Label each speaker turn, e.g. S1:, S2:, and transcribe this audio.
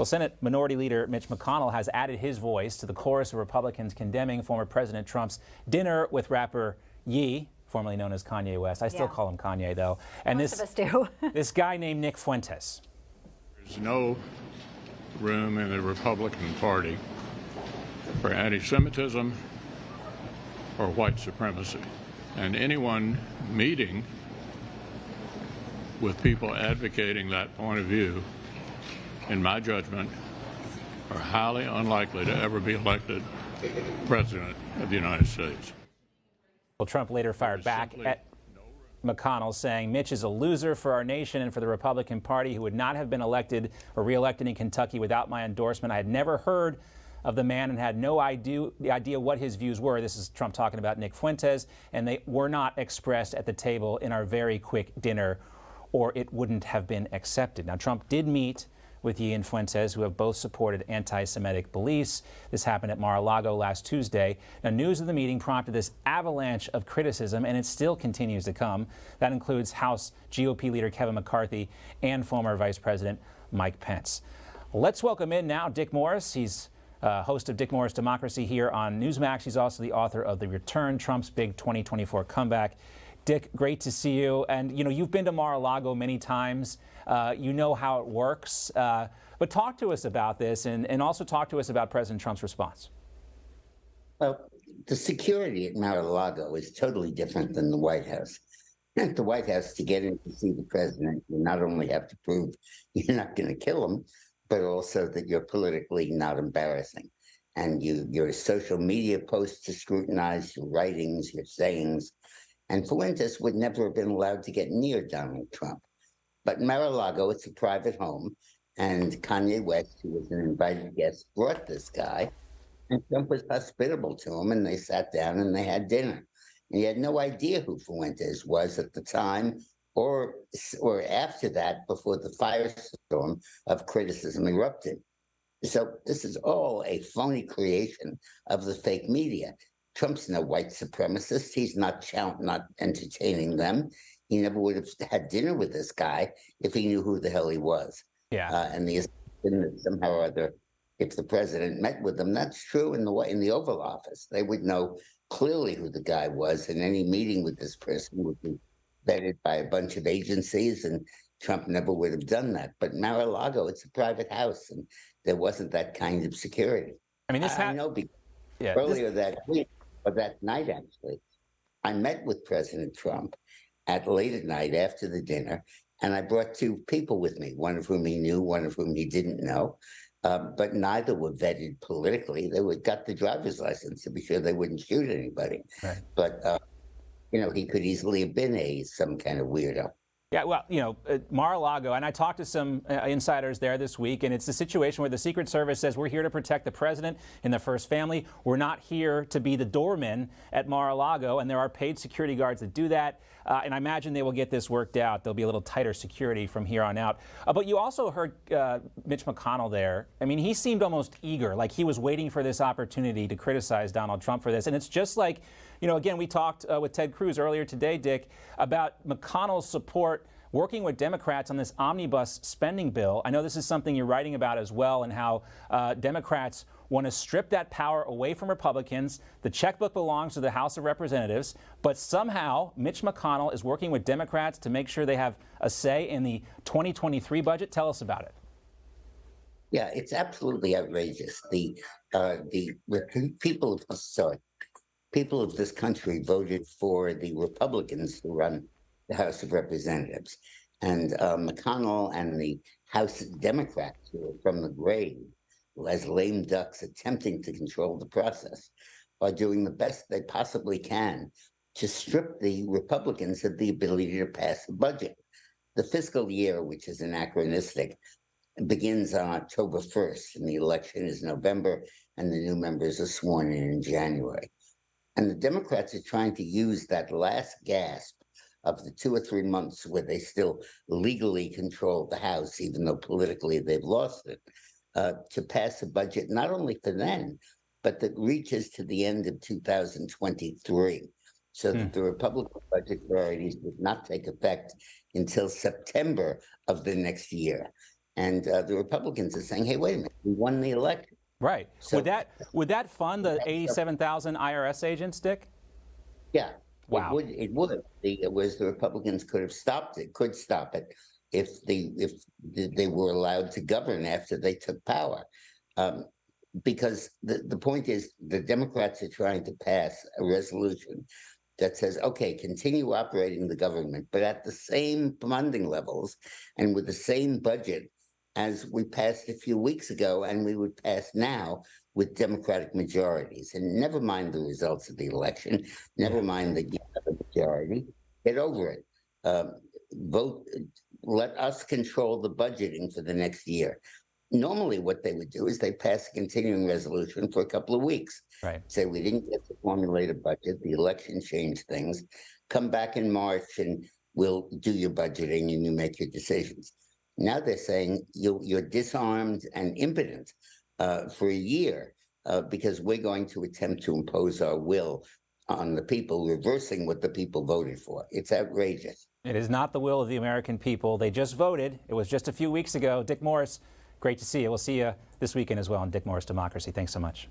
S1: Well, Senate Minority Leader Mitch McConnell has added his voice to the chorus of Republicans condemning former President Trump's dinner with rapper Ye, formerly known as Kanye West. I still call him Kanye, though. And
S2: Most of us do.
S1: this guy named Nick Fuentes.
S3: There's no room in the Republican Party for anti-Semitism or white supremacy. And anyone meeting with people advocating that point of view, in my judgment, are highly unlikely to ever be elected President of the United States.
S1: Well, Trump later fired back at McConnell, saying Mitch is a loser for our nation and for the Republican Party, who would not have been elected or reelected in Kentucky without my endorsement. I had never heard of the man and had no idea what his views were. This is Trump talking about Nick Fuentes, and they were not expressed at the table in our very quick dinner, or it wouldn't have been accepted. Now, Trump did meet with Ye and Fuentes, who have both supported anti-Semitic beliefs. This happened at Mar-a-Lago last Tuesday. Now, news of the meeting prompted this avalanche of criticism, and it still continues to come. That includes House GOP leader Kevin McCarthy and former Vice President Mike Pence. Let's welcome in now Dick Morris. He's host of Dick Morris Democracy here on Newsmax. He's also the author of The Return, Trump's Big 2024 Comeback. Dick, great to see you. And, you know, you've been to Mar-a-Lago many times. You know how it works. But talk to us about this and also talk to us about President Trump's response.
S4: Well, the security at Mar-a-Lago is totally different than the White House. At the White House, to get in to see the president, you not only have to prove you're not going to kill him, but also that you're politically not embarrassing. And your social media posts to scrutinize, your writings, your sayings. And Fuentes would never have been allowed to get near Donald Trump. But Mar-a-Lago, it's a private home, and Kanye West, who was an invited guest, brought this guy, and Trump was hospitable to him, and they sat down and they had dinner. And he had no idea who Fuentes was at the time or after that, before the firestorm of criticism erupted. So this is all a phony creation of the fake media. Trump's no white supremacist. He's not entertaining them. He never would have had dinner with this guy if he knew who the hell he was.
S1: Yeah.
S4: And the assumption that somehow or other, if the president met with them, that's true in the Oval Office. They would know clearly who the guy was, and any meeting with this person would be vetted by a bunch of agencies, and Trump never would have done that. But Mar-a-Lago, it's a private house, and there wasn't that kind of security.
S1: I mean,
S4: I know because earlier that week, or that night actually, I met with President Trump late at night after the dinner, and I brought two people with me, one of whom he knew, one of whom he didn't know, but neither were vetted politically. They got the driver's license to be sure they wouldn't shoot anybody.
S1: Right.
S4: But, you know, he could easily have been some kind of weirdo.
S1: Yeah, well, you know, Mar-a-Lago, and I talked to some insiders there this week, and it's a situation where the Secret Service says we're here to protect the president and the first family. We're not here to be the doormen at Mar-a-Lago, and there are paid security guards that do that. And I imagine they will get this worked out. There'll be a little tighter security from here on out. But you also heard Mitch McConnell there. I mean, he seemed almost eager, like he was waiting for this opportunity to criticize Donald Trump for this. And it's just like, you know, again, we talked with Ted Cruz earlier today, Dick, about McConnell's support working with Democrats on this omnibus spending bill. I know this is something you're writing about as well, and how Democrats want to strip that power away from Republicans. The checkbook belongs to the House of Representatives, but somehow Mitch McConnell is working with Democrats to make sure they have a say in the 2023 budget. Tell us about it.
S4: Yeah, it's absolutely outrageous. The people of this country voted for the Republicans to run the House of Representatives, and McConnell and the House Democrats, who are from the grave, as lame ducks attempting to control the process, are doing the best they possibly can to strip the Republicans of the ability to pass a budget. The fiscal year, which is anachronistic, begins on October 1st, and the election is November, and the new members are sworn in January. And the Democrats are trying to use that last gasp of the 2 or 3 months where they still legally control the House, even though politically they've lost it, to pass a budget not only for then, but that reaches to the end of 2023, so that the Republican budget priorities would not take effect until September of the next year. And the Republicans are saying, hey, wait a minute, we won the election.
S1: Right.
S4: So-
S1: would that fund the 87,000 IRS agents, Dick?
S4: Yeah.
S1: Wow.
S4: It would. The Republicans could stop it if they were allowed to govern after they took power. Because the point is, the Democrats are trying to pass a resolution that says, okay, continue operating the government, but at the same funding levels and with the same budget as we passed a few weeks ago and we would pass now with Democratic majorities. And never mind the results of the election, never mind the majority, get over it. Vote, let us control the budgeting for the next year. Normally what they would do is they pass a continuing resolution for a couple of weeks.
S1: Right.
S4: Say we didn't get to formulate a budget, the election changed things, come back in March and we'll do your budgeting and you make your decisions. Now they're saying you're disarmed and impotent for a year because we're going to attempt to impose our will on the people, reversing what the people voted for. It's outrageous.
S1: It is not the will of the American people. They just voted. It was just a few weeks ago. Dick Morris, great to see you. We'll see you this weekend as well on Dick Morris Democracy. Thanks so much.